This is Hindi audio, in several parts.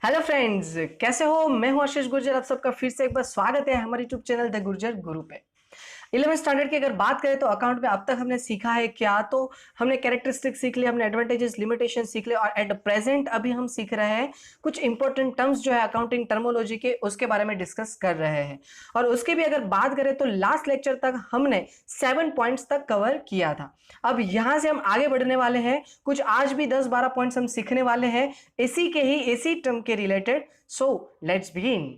हेलो फ्रेंड्स, कैसे हो? मैं हूं आशीष गुर्जर। आप सबका फिर से एक बार स्वागत है हमारे यूट्यूब चैनल द गुर्जर गुरु पे। 11th स्टैंडर्ड की अगर बात करें तो अकाउंट में अब तक हमने सीखा है क्या? तो हमने कैरेक्टरिस्टिक सीख लिया, हमने एडवांटेजेस लिमिटेशन सीख लिया और एट प्रेजेंट अभी हम सीख रहे हैं कुछ इंपॉर्टेंट टर्म्स जो है अकाउंटिंग टर्मोलॉजी के, उसके बारे में डिस्कस कर रहे हैं। और उसकी भी अगर बात करें तो लास्ट लेक्चर तक हमने 7 पॉइंट्स तक कवर किया था। अब यहां से हम आगे बढ़ने वाले हैं, कुछ आज भी 10-12 पॉइंट्स हम सीखने वाले हैं इसी टर्म के related. So let's begin.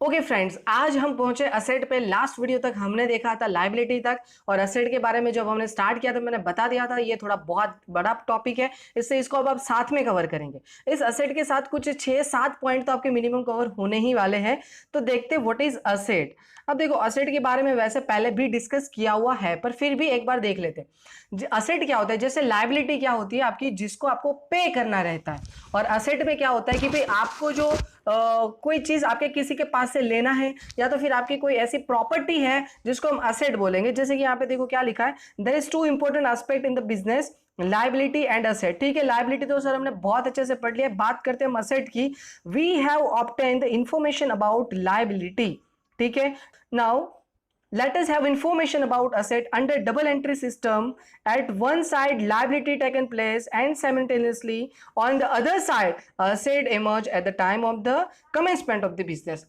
Okay friends, आज हम पहुंचे असेट पे। लास्ट वीडियो तक हमने देखा था लायबिलिटी तक, और असेट के बारे में जब हमने स्टार्ट किया था मैंने बता दिया था ये थोड़ा बहुत बड़ा टॉपिक है, इससे इसको अब आप साथ में कवर करेंगे। इस असेट के साथ कुछ 6-7 पॉइंट तो आपके मिनिमम कवर होने ही वाले हैं। तो देखते व्हाट इज असेट। अब देखो, असेट के बारे में वैसे पहले भी डिस्कस किया हुआ है, पर फिर भी एक बार देख लेते हैं। असेट क्या होता है? जैसे लायबिलिटी क्या होती है आपकी, जिसको आपको पे करना रहता है, और असेट में क्या होता है कि भाई आपको जो कोई चीज आपके किसी के पास से लेना है, या तो फिर आपकी कोई ऐसी प्रॉपर्टी है जिसको हम असेट बोलेंगे। जैसे कि यहाँ पे देखो क्या लिखा है, there is two important aspect in the business, liability and asset. ठीक है, लायबिलिटी तो सर हमने बहुत अच्छे से पढ़ लिया। बात करते हैं हम असेट की। We have obtained the information about liability. ठीक है, now let us have information about asset under double entry system. At one side liability taken place and simultaneously on the other side asset emerge at the time of the commencement of the business.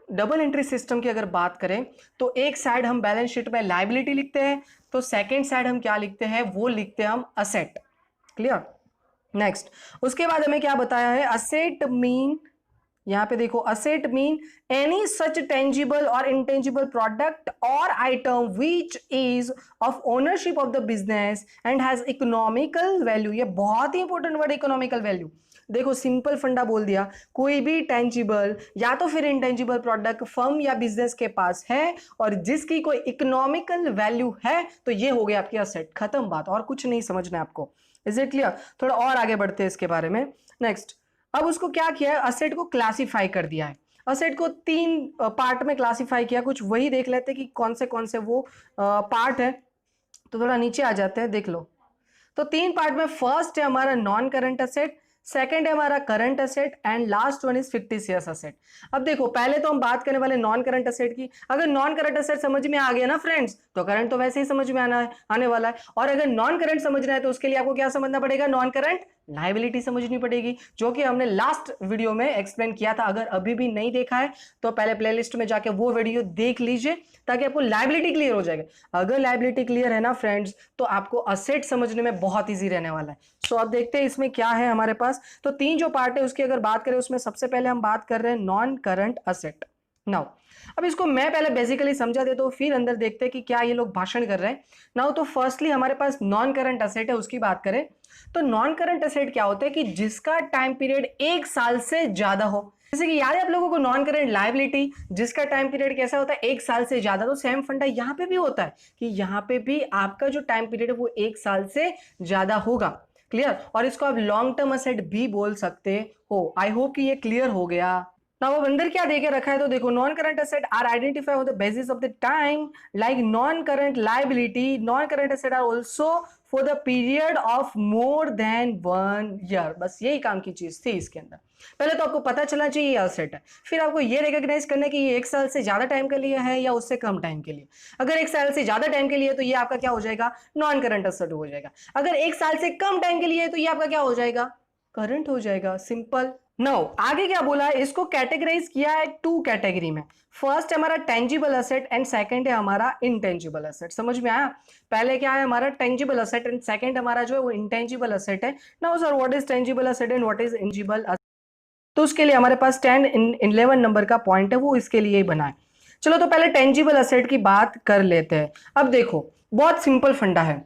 Double entry system की अगर बात करें तो एक साइड हम बैलेंस शीट में लायबिलिटी लिखते हैं, तो सेकेंड साइड हम क्या लिखते हैं? वो लिखते हैं हम असेट। क्लियर? नेक्स्ट, उसके बाद हमें क्या बताया है? असेट मीन, यहां पे देखो, asset mean any such tangible और इंटेंजिबल प्रोडक्ट और item which is of ownership of the business and has economical value. ये बहुत ही इंपॉर्टेंट वर्ड, इकोनॉमिकल वैल्यू। देखो सिंपल फंडा बोल दिया, कोई भी टेंजिबल या तो फिर इंटेंजिबल प्रोडक्ट फर्म या बिजनेस के पास है और जिसकी कोई इकोनॉमिकल वैल्यू है, तो ये हो गया आपकी असेट। खत्म बात, और कुछ नहीं समझना है आपको। Is it clear? थोड़ा और आगे बढ़ते हैं इसके बारे में। नेक्स्ट, अब उसको क्या किया है? असेट को क्लासिफाई कर दिया है। असेट को 3 पार्ट में क्लासिफाई किया, कुछ वही देख लेते हैं कि कौन से वो पार्ट है। तो थोड़ा नीचे आ जाते हैं, देख लो। तो 3 पार्ट में फर्स्ट है हमारा नॉन करंट असेट, सेकंड है हमारा current asset and last one is fictitious asset. अब देखो, पहले तो हम बात करने वाले नॉन करंट असेट की। अगर नॉन करंट असेट समझ में आ गया ना फ्रेंड्स, तो करंट तो वैसे ही समझ में आने वाला है। और अगर नॉन करंट समझना है तो उसके लिए आपको क्या समझना पड़ेगा? नॉन करंट लायबिलिटी समझनी पड़ेगी, जो कि हमने लास्ट वीडियो में एक्सप्लेन किया था। अगर अभी भी नहीं देखा है तो पहले प्लेलिस्ट में जाके वो वीडियो देख लीजिए, ताकि आपको लायबिलिटी क्लियर हो जाएगा। अगर लायबिलिटी क्लियर है ना फ्रेंड्स, तो आपको असेट समझने में बहुत ईजी रहने वाला है। सो अब देखते हैं इसमें क्या है हमारे पास। तो 3 जो पार्ट है उसकी अगर बात करें, उसमें सबसे पहले हम बात कर रहे हैं नॉन करंट असेट। नाउ अब इसको मैं पहले बेसिकली समझा देता हूं, फिर अंदर देखते हैं कि क्या ये लोग भाषण कर रहे हैं। नाउ तो फर्स्टली हमारे पास नॉन करंट असेट है, उसकी बात करें तो नॉन करंट असेट क्या होता है कि जिसका टाइम पीरियड 1 साल से ज्यादा हो। जैसे कि याद है आप लोगों को नॉन करंट लायबिलिटी, जिसका टाइम पीरियड कैसा होता है? 1 साल से ज्यादा। तो सेम फंडा यहां पे भी होता है कि यहां पे भी आपका जो टाइम पीरियड है वो 1 साल से ज्यादा होगा। क्लियर? और इसको आप लॉन्ग टर्म असेट भी बोल सकते हो। आई होप कि ये क्लियर हो गया। नाउ अब अंदर क्या देके रखा है, तो देखो, non current asset are identify on the basis of the time like non current liability. Non current asset are also for the period of more than 1 year. बस यही काम की चीज थी इसके अंदर। पहले तो आपको पता चलना चाहिए ये असेट है, फिर आपको ये रिकॉग्नाइज करना है कि ये 1 साल से ज्यादा टाइम के लिए है या उससे कम टाइम के लिए। अगर 1 साल से ज्यादा टाइम के लिए तो ये आपका क्या हो जाएगा? नॉन करंट असेट हो जाएगा। अगर 1 साल से कम टाइम के लिए तो ये आपका क्या हो जाएगा? करंट हो जाएगा। सिंपल। नाउ आगे क्या बोला है? इसको कैटेगराइज किया है 2 कैटेगरी में। फर्स्ट है हमारा टेंजिबल असेट एंड सेकंड है हमारा इंटेंजिबल असेट। समझ में आया? पहले क्या है हमारा टेंजिबल असेट एंड सेकंड हमारा जो है वो इंटेंजिबल असेट है। Now sir, what is tangible asset and what is intangible asset? तो उसके लिए हमारे पास 11 नंबर का पॉइंट है, वो इसके लिए ही बना है। चलो तो पहले टेंजिबल असेट की बात कर लेते हैं। अब देखो, बहुत सिंपल फंडा है।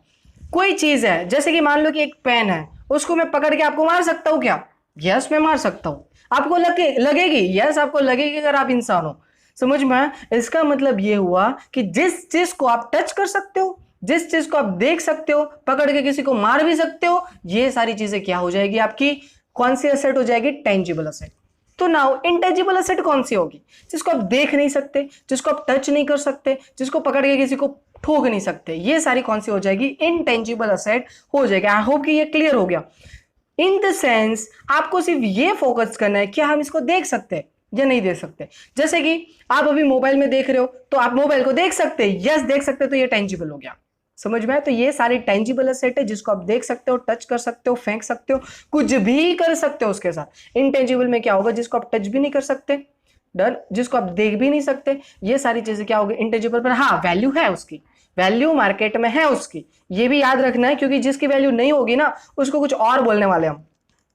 कोई चीज है, जैसे कि मान लो कि एक पेन है, उसको मैं पकड़ के आपको मार सकता हूं क्या? यस, मैं मार सकता हूं। आपको लगेगी? यस, आपको लगेगी अगर आप इंसान हो। समझ में आया? इसका मतलब ये हुआ कि जिस चीज को आप टच कर सकते हो, जिस चीज को आप देख सकते हो, पकड़ के किसी को मार भी सकते हो, ये सारी चीजें क्या हो जाएगी आपकी? कौन सी असेट हो जाएगी? Tangible asset. तो नाउ इंटेंजिबल असेट कौन सी होगी? जिसको आप देख नहीं सकते, जिसको आप टच नहीं कर सकते, जिसको पकड़ के किसी को ठोक नहीं सकते, ये सारी कौन सी हो जाएगी? इनटेंजिबल असेट हो जाएगी। आई होप कि ये क्लियर हो गया। इन द सेंस आपको सिर्फ ये फोकस करना है क्या हम इसको देख सकते हैं या नहीं देख सकते। जैसे कि आप अभी मोबाइल में देख रहे हो तो आप मोबाइल को देख सकते हैं, यस देख सकते हैं, तो ये टेंजिबल हो गया। समझ में आया? तो ये सारी टेंजिबल एसेट है जिसको आप देख सकते हो, टच कर सकते हो, फेंक सकते हो, कुछ भी कर सकते हो उसके साथ। इनटेंजिबल में क्या होगा? जिसको आप टच भी नहीं कर सकते, डन, जिसको आप देख भी नहीं सकते, ये सारी चीजें क्या होगी? इंटेंजिबल। पर हाँ, वैल्यू है उसकी, वैल्यू मार्केट में है उसकी, ये भी याद रखना है, क्योंकि जिसकी वैल्यू नहीं होगी ना उसको कुछ और बोलने वाले हम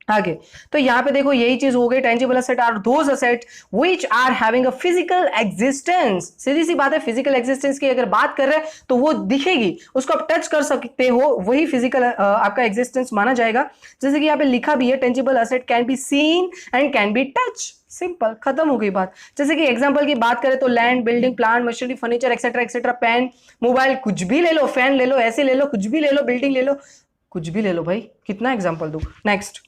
आगे। तो यहां पे देखो यही चीज हो गई, tangible asset are those asset which are having a physical existence. सीधी सी बात है, फिजिकल एग्जिस्टेंस की अगर बात कर रहे हैं तो वो दिखेगी, उसको आप टच कर सकते हो, वही फिजिकल आपका एग्जिस्टेंस माना जाएगा। जैसे कि यहाँ पे लिखा भी है, tangible asset can be seen and can be touch. Simple, खत्म हो गई बात। जैसे कि एग्जांपल की बात करें तो land, building, plant, machinery, furniture etcetera etcetera, pen, mobile, कुछ भी ले लो, फैन ले लो, ऐसे ले लो, कुछ भी ले लो, बिल्डिंग ले लो, कुछ भी ले लो भाई, कितना एग्जांपल दूं। नेक्स्ट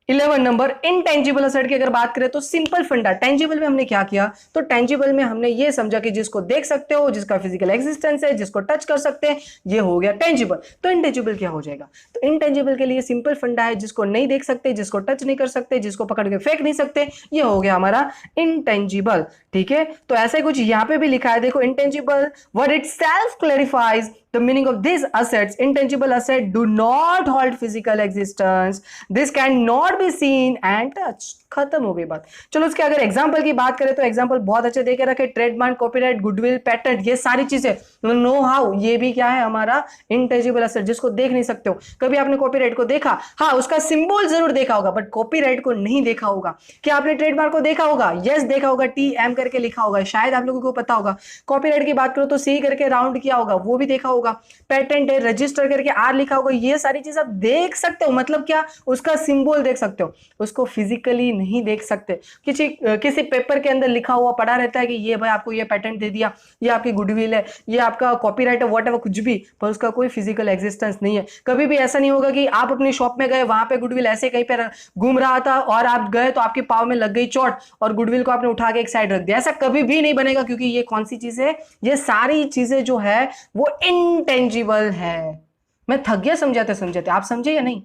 11 नंबर, इनटेंजिबल एसेट की अगर बात करें तो सिंपल फंडा। टेंजिबल में हमने क्या किया? तो टेंजिबल में हमने ये समझा कि जिसको देख सकते हो, जिसका फिजिकल एग्जिस्टेंस है, जिसको टच कर सकते हैं, ये हो गया टेंजिबल। तो इनटेंजिबल क्या हो जाएगा? तो इनटेंजिबल के लिए सिंपल फंडा है, जिसको नहीं देख सकते, जिसको टच नहीं कर सकते, जिसको पकड़ के फेंक नहीं सकते, ये हो गया हमारा इनटेंजिबल। ठीक है, तो ऐसे कुछ यहां पे भी लिखा है, देखो, intangible word itself clarifies the meaning of these assets. Intangible assets do not hold physical existence. This cannot be seen and touched. खत्म हो गई बात। चलो उसके अगर एग्जांपल की बात करें तो एग्जांपल बहुत अच्छे देके रखे, ट्रेडमार्क, कॉपीराइट, गुडविल, पेटेंट, ये सारी चीजें, नो हाउ, ये भी क्या है? हमारा इंटेंजिबल एसेट, जिसको देख नहीं सकते हो। कभी आपने कॉपीराइट को देखा? हाँ, उसका सिंबल जरूर देखा होगा, बट कॉपीराइट को नहीं देखा होगा। क्या आपने ट्रेडमार्क को देखा होगा? यस देखा होगा, TM करके लिखा होगा, शायद आप लोगों को पता होगा। कॉपीराइट की बात करो तो C करके राउंड किया होगा, वो भी देखा होगा। पेटेंट है, रजिस्टर करके R लिखा होगा, ये सारी चीज आप देख सकते हो। मतलब क्या? उसका सिंबल देख सकते हो, उसको फिजिकली नहीं देख सकते। किसी पेपर के अंदर लिखा हुआ पड़ा रहता है कि ये भाई आपको ये पेटेंट दे दिया, ये आपकी गुडविल है, ये आपका कॉपीराइट है, व्हाटएवर, कुछ भी, पर उसका कोई फिजिकल एग्जिस्टेंस नहीं है। कभी भी ऐसा नहीं होगा कि आप अपनी शॉप में गए, वहां पे गुडविल ऐसे कहीं पे घूम रहा था और आप गए तो आपके पाव में लग गई चोट और गुडविल को आपने उठा के एक साइड रख दिया। ऐसा कभी भी नहीं बनेगा, क्योंकि ये कौन सी चीज है? ये सारी चीजें जो है वो इनटेंजिबल है। मैं थक गया समझाते समझाते, आप समझे या नहीं?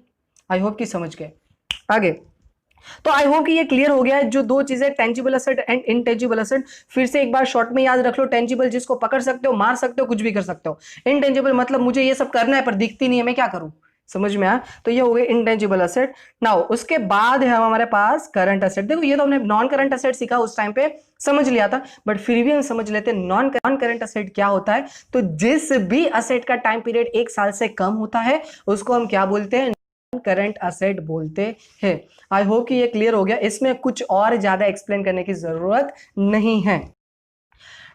आई होप कि समझ गए। आगे तो आई होप कि ये क्लियर हो गया है, जो दो चीजें, tangible asset and intangible asset. फिर से एक बार शॉर्ट में याद रख लो, टेंजिबल जिसको पकड़ सकते हो, मार सकते हो, कुछ भी कर सकते हो। इनटेंजिबल मतलब मुझे ये सब करना है पर दिखती नहीं है, मैं क्या करूं? समझ में आया? तो ये हो गए इंटेंजिबल एसेट। नाउ उसके बाद है हमारे पास करंट एसेट। देखो ये तो हमने नॉन करंट एसेट सीखा, उस टाइम पे समझ लिया था, बट फिर भी हम समझ लेते हैं नॉन करंट एसेट क्या होता है। तो जिस भी एसेट का टाइम पीरियड 1 साल से कम होता है उसको हम क्या बोलते हैं? करंट एसेट बोलते हैं। आई होप कि ये क्लियर हो गया, इसमें कुछ और ज्यादा एक्सप्लेन करने की जरूरत नहीं है।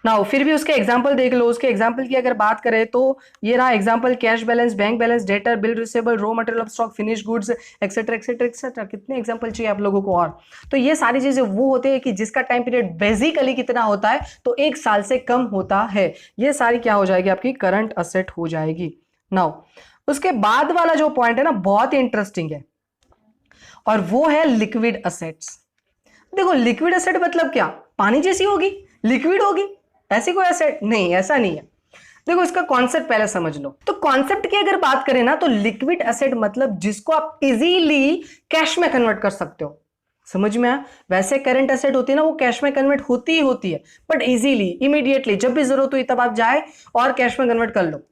नाउ फिर भी उसके एग्जांपल देख लो। उसके एग्जांपल की अगर बात करें तो ये रहा example, cash balance, bank balance, debtor, bill receivable, raw material of stock, finish goods, etcetera etcetera etcetera. कितने एग्जांपल चाहिए आप लोगों को? और तो ये सारी चीजें वो होते हैं कि जिसका टाइम पीरियड बेसिकली कितना होता है? तो 1 साल से कम होता है। ये सारी क्या हो जाएगी? आपकी करंट एसेट हो जाएगी। नाउ उसके बाद वाला जो पॉइंट है ना, बहुत ही इंटरेस्टिंग है, और वो है लिक्विड एसेट्स। देखो लिक्विड एसेट मतलब क्या? पानी जैसी होगी, लिक्विड होगी, ऐसी कोई एसेट नहीं, ऐसा नहीं है। देखो इसका कॉन्सेप्ट पहले समझ लो। तो कॉन्सेप्ट की अगर बात करें ना, तो लिक्विड एसेट मतलब जिसको आप इजीली कैश में कन्वर्ट कर सकते हो। समझ में आया? वैसे करंट एसेट होती है ना, वो कैश में कन्वर्ट होती ही होती है, बट इजीली, इमीडिएटली, जब भी जरूरत हुई तब आप जाए और कैश में कन्वर्ट कर लो।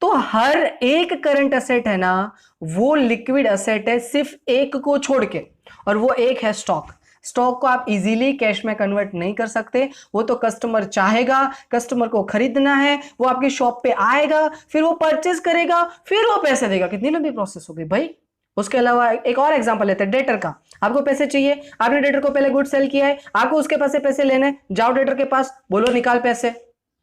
तो हर एक करंट एसेट है ना, वो लिक्विड एसेट है, सिर्फ एक को छोड़ के, और वो एक है स्टॉक। स्टॉक को आप इजीली कैश में कन्वर्ट नहीं कर सकते। वो तो कस्टमर चाहेगा, कस्टमर को खरीदना है, वो आपकी शॉप पे आएगा, फिर वो परचेज करेगा, फिर वो पैसे देगा। कितनी लंबी प्रोसेस हो गई भाई। उसके अलावा एक और एग्जांपल लेते हैं, डेटर का। आपको पैसे चाहिए, आपने डेटर को पहले गुड सेल किया है, आपको उसके पास से पैसे लेने, जाओ डेटर के पास, बोलो निकाल पैसे,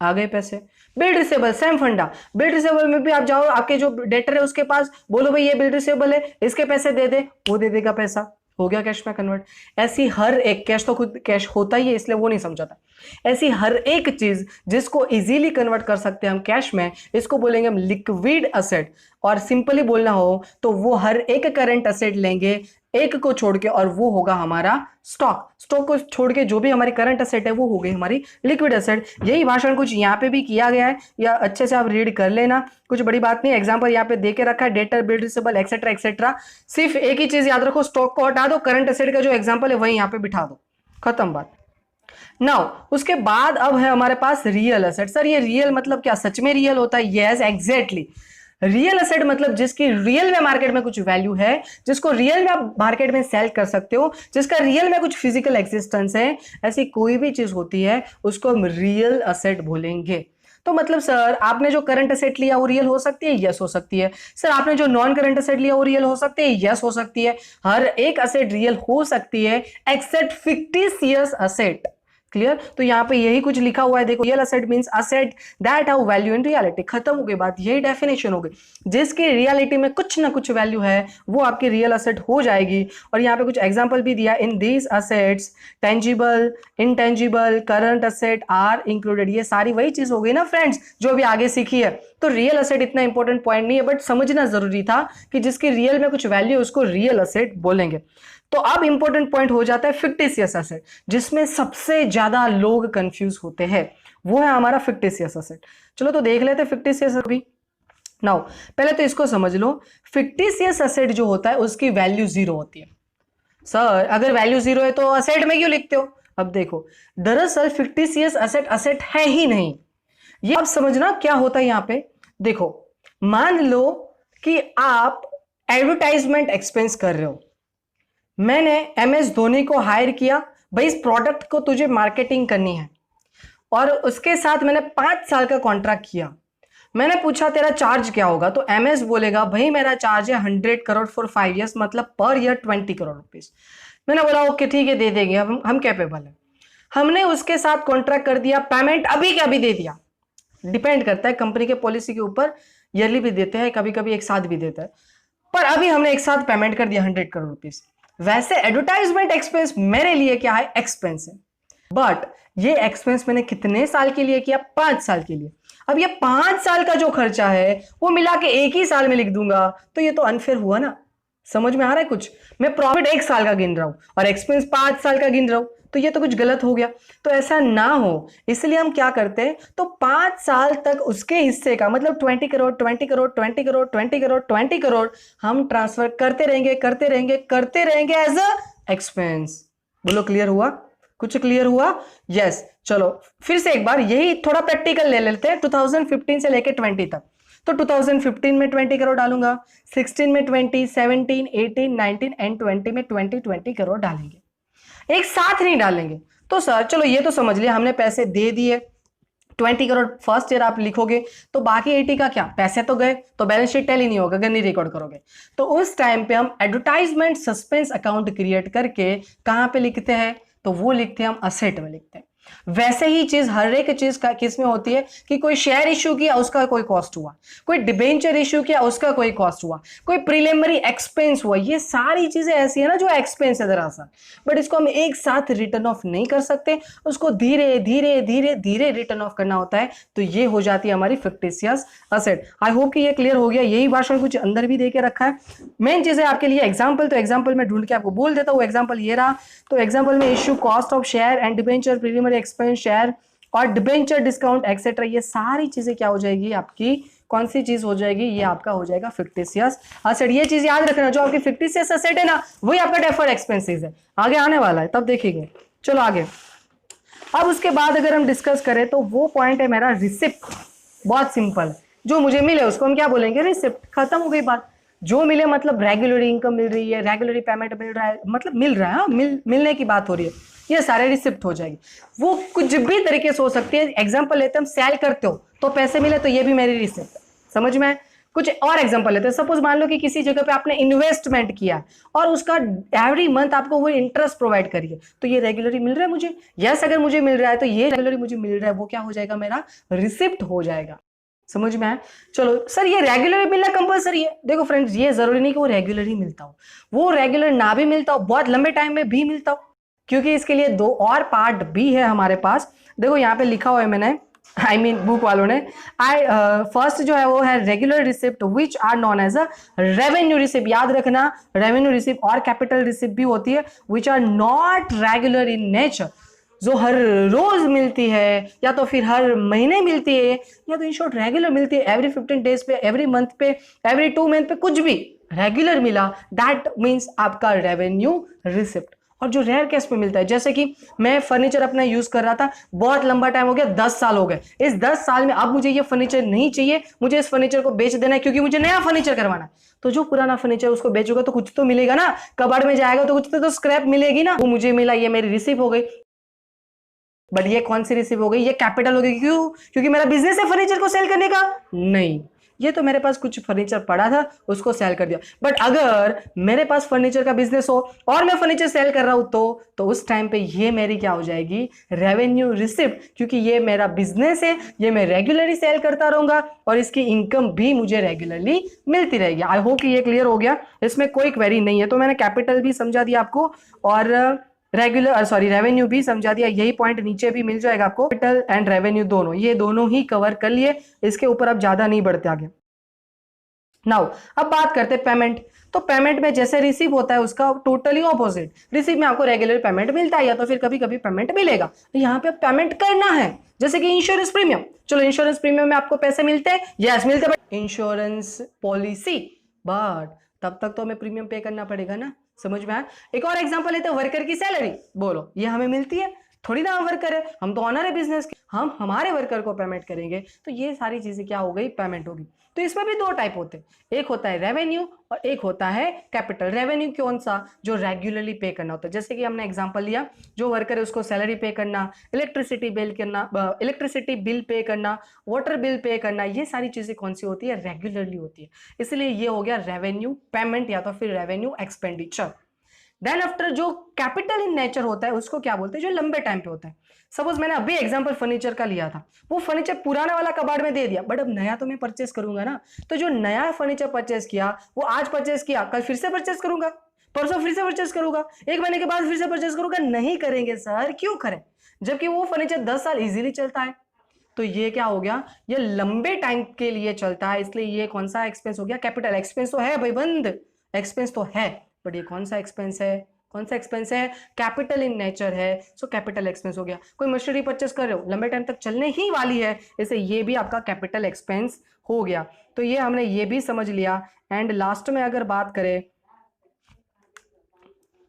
आ गए पैसे। बिल रिसेबल सेम फंडा। बिल रिसेबल में भी आप जाओ, आपके जो डेटर है उसके पास, बोलो भाई ये बिल रिसेबल है, इसके पैसे दे दे, वो दे देगा पैसा, हो गया कैश में कन्वर्ट। ऐसी हर एक, कैश तो खुद कैश होता ही है इसलिए वो नहीं समझाता, ऐसी हर एक चीज जिसको इजीली कन्वर्ट कर सकते हैं हम कैश में, इसको बोलेंगे हम लिक्विड एसेट। और सिंपली बोलना हो तो वो हर एक करंट एसेट लेंगे एक को छोड़ के, और वो होगा हमारा स्टॉक। स्टॉक को छोड़ के जो भी हमारी करंट एसेट है वो हो गई हमारी लिक्विड एसेट। यही भाषण कुछ यहाँ पे भी किया गया है, या अच्छे से आप रीड कर लेना, कुछ बड़ी बात नहीं। एग्जांपल यहाँ पे दे के रखा है, debtor, bill receivable, etcetera etcetera. सिर्फ एक ही चीज याद रखो, स्टॉक को हटा दो, करंट एसेट का जो एग्जाम्पल है वही यहाँ पे बिठा दो, खत्म बात। नाउ उसके बाद अब है हमारे पास रियल एसेट। सर ये रियल मतलब क्या, सच में रियल होता है? Yes exactly. रियल एसेट मतलब जिसकी रियल में मार्केट में कुछ वैल्यू है, जिसको रियल में आप मार्केट में सेल कर सकते हो, जिसका रियल में कुछ फिजिकल एग्जिस्टेंस है, ऐसी कोई भी चीज होती है उसको हम रियल एसेट बोलेंगे। तो मतलब सर आपने जो करंट एसेट लिया वो रियल हो सकती है? यस हो सकती है। सर आपने जो नॉन करंट एसेट लिया वो रियल हो सकती है? यस हो सकती है। हर एक एसेट रियल हो सकती है एक्सेप्ट फिक्टिशियस एसेट। क्लियर? तो यहाँ पे यही कुछ लिखा हुआ है, देखो, real asset means asset that have value in reality. खत्म हो गई बात, यही डेफिनेशन हो गई। जिसकी रियलिटी में कुछ ना कुछ वैल्यू है वो आपकी रियल एसेट हो जाएगी। और यहाँ पे कुछ एग्जांपल भी दिया, in these assets tangible, intangible, current asset are included. ये सारी वही चीज हो गई ना फ्रेंड्स जो अभी आगे सीखी है। तो रियल एसेट इतना इंपॉर्टेंट पॉइंट नहीं है, बट समझना जरूरी था कि जिसकी रियल में कुछ वैल्यू है उसको रियल एसेट बोलेंगे। तो अब इंपॉर्टेंट पॉइंट हो जाता है फिक्टिशियस एसेट, जिसमें सबसे ज्यादा लोग कंफ्यूज होते हैं, वो है हमारा फिक्टिशियस एसेट। चलो तो देख लेते हैं फिक्टिशियस भी। नाउ पहले तो इसको समझ लो, फिक्टिशियस एसेट जो होता है उसकी वैल्यू जीरो होती है। सर अगर वैल्यू जीरो है तो एसेट में क्यों लिखते हो? अब देखो, दरअसल फिक्टिशियस एसेट एसेट है ही नहीं। ये आप समझना क्या होता है यहां पे। देखो, मान लो कि आप एडवर्टाइजमेंट एक्सपेंस कर रहे हो, मैंने MS धोनी को हायर किया, भाई इस प्रोडक्ट को तुझे मार्केटिंग करनी है, और उसके साथ मैंने 5 साल का कॉन्ट्रैक्ट किया। मैंने पूछा तेरा चार्ज क्या होगा, तो MS बोलेगा भाई मेरा चार्ज है 100 करोड़ फॉर 5 years, मतलब पर ईयर 20 करोड़ रुपीज। मैंने बोला ओके ठीक है दे देंगे, हम कैपेबल है। हमने उसके साथ कॉन्ट्रैक्ट कर दिया, पेमेंट अभी क्या अभी दे दिया। डिपेंड करता है कंपनी के पॉलिसी के ऊपर, ईयरली भी देते हैं, कभी कभी एक साथ भी देता है, पर अभी हमने एक साथ पेमेंट कर दिया 100 करोड़ रुपीज। वैसे एडवर्टाइजमेंट एक्सपेंस मेरे लिए क्या है, एक्सपेंस है, बट ये एक्सपेंस मैंने कितने साल के लिए किया, 5 साल के लिए। अब ये 5 साल का जो खर्चा है वो मिला के एक ही साल में लिख दूंगा, तो ये तो अनफेयर हुआ ना। समझ में आ रहा है कुछ? मैं प्रॉफिट 1 साल का गिन रहा हूं और एक्सपेंस 5 साल का गिन रहा हूं, तो ये तो कुछ गलत हो गया। तो ऐसा ना हो इसलिए हम क्या करते हैं, तो 5 साल तक उसके हिस्से का मतलब 20 करोड़ 20 करोड़ 20 करोड़ 20 करोड़ 20 करोड़ हम ट्रांसफर करते रहेंगे करते रहेंगे करते रहेंगे एज अ एक्सपेंस। बोलो क्लियर हुआ? कुछ क्लियर हुआ? यस। चलो फिर से एक बार यही थोड़ा प्रैक्टिकल ले लेते हैं 2015 से लेके 20 तक। तो 2015 में 20 करोड़ डालूंगा, 16 में 20, 17, 18, 19 एंड 20 में 20 करोड़ डालेंगे, एक साथ नहीं डालेंगे। तो सर चलो ये तो समझ लिया, हमने पैसे दे दिए 20 करोड़ फर्स्ट ईयर आप लिखोगे, तो बाकी 80 का क्या, पैसे तो गए, तो बैलेंस शीट टैली नहीं होगा अगर नहीं रिकॉर्ड करोगे। तो उस टाइम पे हम एडवर्टाइजमेंट सस्पेंस अकाउंट क्रिएट करके कहां पे लिखते हैं, तो वो लिखते हैं हम असेट में लिखते हैं। वैसे ही चीज हर एक चीज का किस में होती है कि कोई शेयर इश्यू किया उसका कोई कॉस्ट हुआ, कोई डिबेंचर इश्यू किया उसका कोई कॉस्ट हुआ, कोई प्रीलिमिनरी एक्सपेंस हुआ, ये सारी चीजें ऐसी है ना जो एक्सपेंस है दरअसल, बट इसको हम एक साथ रिटर्न ऑफ नहीं कर सकते, उसको धीरे धीरे धीरे धीरे रिटर्न ऑफ करना होता है। तो ये हो जाती है हमारी फिक्टिशियस असेट। आई होप कि ये क्लियर हो गया। यही भाषण कुछ अंदर भी देके रखा है। मेन चीज है आपके लिए एग्जाम्पल, तो एग्जाम्पल में ढूंढ के आपको बोल देता हूँ। एग्जाम्पल ये रहा, तो एग्जाम्पल में issue, cost of share and debenture, preliminary expense, share और डिबेंचर डिस्काउंट एक्सेट्रा, ये सारी चीजें क्या हो जाएगी आपकी, कौन सी चीज हो जाएगी, ये आपका हो जाएगा फिक्टिशियस असेट। ये चीज याद रखना, जो आपकी फिक्टिशियस असेट है ना वही आपका डेफर्ड एक्सपेंसेस है, आगे आने वाला है तब देखेंगे। चलो आगे। अब उसके बाद अगर हम डिस्कस करें तो वो पॉइंट है मेरा रिसिप्ट। बहुत सिंपल, जो मुझे मिले उसको हम क्या बोलेंगे, रिसिप्ट। खत्म हो गई बात। जो मिले मतलब रेगुलर इनकम मिल रही है, रेगुलर पेमेंट मिल रहा है, मतलब मिल रहा है, मिलने की बात हो रही है, ये सारे रिसिप्ट हो जाएगी। वो कुछ भी तरीके से हो सकती है। एग्जांपल लेते हैं, हम सेल करते हो तो पैसे मिले तो ये भी मेरी रिसिप्ट। समझ में? कुछ और एग्जांपल लेते हैं। सपोज मान लो कि किसी जगह पे आपने इन्वेस्टमेंट किया और उसका एवरी मंथ आपको वो इंटरेस्ट प्रोवाइड करिए, तो ये रेगुलरली मिल रहा है मुझे। यस, अगर मुझे मिल रहा है तो ये रेगुलरली मुझे मिल रहा है, वो क्या हो जाएगा, मेरा रिसिप्ट हो जाएगा। समझ में आया? चलो सर ये रेगुलर मिलना कंपलसरी है। देखो फ्रेंड्स, ये जरूरी नहीं कि वो रेगुलर ही मिलता हो, वो रेगुलर ना भी मिलता हो, बहुत लंबे टाइम में भी मिलता हो, क्योंकि इसके लिए 2 और पार्ट भी है हमारे पास। देखो यहाँ पे लिखा हुआ है मैंने, आई मीन बुक वालों ने। फर्स्ट जो है वो है regular receipt which are known as a revenue receipt. याद रखना, रेवेन्यू रिसिप्ट और कैपिटल रिसिप्ट भी होती है, which are not regular in nature, जो हर रोज मिलती है या तो फिर हर महीने मिलती है या तो इन शॉर्ट रेगुलर मिलती है, एवरी 15 डेज पे, एवरी मंथ पे, एवरी 2 मंथ पे, कुछ भी रेगुलर मिला, दैट मीन्स आपका रेवेन्यू रिसिप्ट। और जो रेयर केस में मिलता है, जैसे कि मैं फर्नीचर अपना यूज कर रहा था, बहुत लंबा टाइम हो गया, 10 साल हो गए, इस 10 साल में अब मुझे ये फर्नीचर नहीं चाहिए, मुझे इस फर्नीचर को बेच देना है क्योंकि मुझे नया फर्नीचर करवाना है। तो जो पुराना फर्नीचर उसको बेचोगे तो कुछ तो मिलेगा ना, कबाड़ में जाएगा तो कुछ तो स्क्रैप मिलेगी ना, वो मुझे मिला, ये मेरी रिसीव हो गई। बट ये कौन सी रिसीव हो गई? ये कैपिटल हो गई। क्यों? क्योंकि मेरा बिजनेस है फर्नीचर को सेल करने का? नहीं, ये तो मेरे पास कुछ फर्नीचर पड़ा था, उसको सेल कर दिया। बट अगर मेरे पास फर्नीचर का बिजनेस हो और मैं फर्नीचर सेल कर रहा हूं तो उस टाइम पे ये मेरी क्या हो जाएगी? रेवेन्यू रिसिप्ट, क्योंकि ये मेरा बिजनेस है, ये मैं रेगुलरली सेल करता रहूंगा और इसकी इनकम भी मुझे रेगुलरली मिलती रहेगी। आई होप कि ये क्लियर हो गया, इसमें कोई क्वेरी नहीं है। तो मैंने कैपिटल भी समझा दिया आपको और रेवेन्यू भी समझा दिया, यही पॉइंट नीचे भी मिल जाएगा आपको। कैपिटल एंड रेवेन्यू दोनों, ये दोनों ही कवर कर लिए, इसके ऊपर अब ज्यादा नहीं बढ़ते आगे। नाउ अब बात करते हैं पेमेंट। तो पेमेंट में जैसे रिसीव होता है उसका टोटली ऑपोजिट, रिसीव में आपको रेगुलर पेमेंट मिलता है या तो फिर कभी कभी पेमेंट मिलेगा, तो यहाँ पे पेमेंट करना है। जैसे कि इंश्योरेंस प्रीमियम, चलो इंश्योरेंस प्रीमियम में आपको पैसे मिलते हैं, यस मिलते हैं, इंश्योरेंस पॉलिसी, बट तब तक तो हमें प्रीमियम पे करना पड़ेगा ना, समझ में आया? एक और एग्जांपल लेते हैं, वर्कर की सैलरी, बोलो ये हमें मिलती है? थोड़ी ना हम वर्कर है, हम तो ऑनर है बिजनेस के, हम हमारे वर्कर को पेमेंट करेंगे, तो ये सारी चीजें क्या हो गई? पेमेंट होगी। तो इसमें भी दो टाइप होते हैं, एक होता है रेवेन्यू और एक होता है कैपिटल। रेवेन्यू कौन सा? जो रेगुलरली पे करना होता है, जैसे कि हमने एग्जांपल लिया, जो वर्कर है उसको सैलरी पे करना, इलेक्ट्रिसिटी बिल करना, इलेक्ट्रिसिटी बिल पे करना, वाटर बिल पे करना, ये सारी चीजें कौन सी होती है? रेगुलरली होती है। इसलिए ये हो गया रेवेन्यू पेमेंट या तो फिर रेवेन्यू एक्सपेंडिचर। देन आफ्टर जो कैपिटल इन नेचर होता है उसको क्या बोलते हैं? जो लंबे टाइम पे होता है। सपोज मैंने अभी एग्जांपल फर्नीचर का लिया था, वो फर्नीचर पुराना वाला कबाड़ में दे दिया, बट अब नया तो मैं परचेस करूंगा ना, तो जो नया फर्नीचर परचेस किया वो आज परचेस किया, कल फिर से परचेस करूंगा, परसों फिर से परचेस करूंगा, एक महीने के बाद फिर से परचेस करूंगा? नहीं करेंगे सर, क्यों करें? जबकि वो फर्नीचर 10 साल इजीली चलता है। तो ये क्या हो गया? ये लंबे टाइम के लिए चलता है, इसलिए ये कौन सा एक्सपेंस हो गया? कैपिटल। एक्सपेंस तो है भाई बंद, एक्सपेंस तो है, बट ये कौन सा एक्सपेंस है? कौन सा एक्सपेंस है? कैपिटल इन नेचर है, सो कैपिटल एक्सपेंस हो गया। कोई मशीनरी परचेस कर रहे हो, लंबे टाइम तक चलने ही वाली है, इससे ये भी आपका कैपिटल एक्सपेंस हो गया। तो ये हमने ये भी समझ लिया। एंड लास्ट में अगर बात करें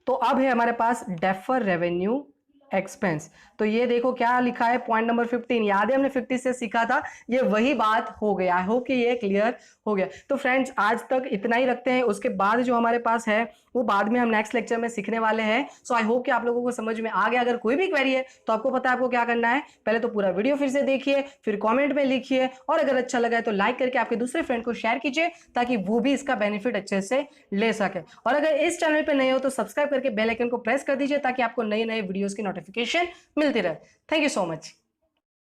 तो अब है हमारे पास डेफर रेवेन्यू एक्सपेंस। तो ये देखो क्या लिखा है, पॉइंट नंबर 15, याद है हमने 50 से सीखा था, ये वही बात हो गया। आई होप कि ये क्लियर हो गया। तो फ्रेंड्स आज तक इतना ही रखते हैं, उसके बाद जो हमारे पास है वो बाद में हम नेक्स्ट लेक्चर में सीखने वाले हैं। सो आई होप कि आप लोगों को समझ में आ गया। अगर कोई भी क्वेरी है तो आपको पता है आपको क्या करना है, पहले तो पूरा वीडियो फिर से देखिए, फिर कॉमेंट में लिखिए, और अगर अच्छा लगा है तो लाइक करके आपके दूसरे फ्रेंड को शेयर कीजिए ताकि वो भी इसका बेनिफिट अच्छे से ले सके। और अगर इस चैनल पर नए हो तो सब्सक्राइब करके बेल आइकन को प्रेस कर दीजिए ताकि आपको नए नए वीडियोस की नोटिफिकेशन मिलती रहे। Thank you so much.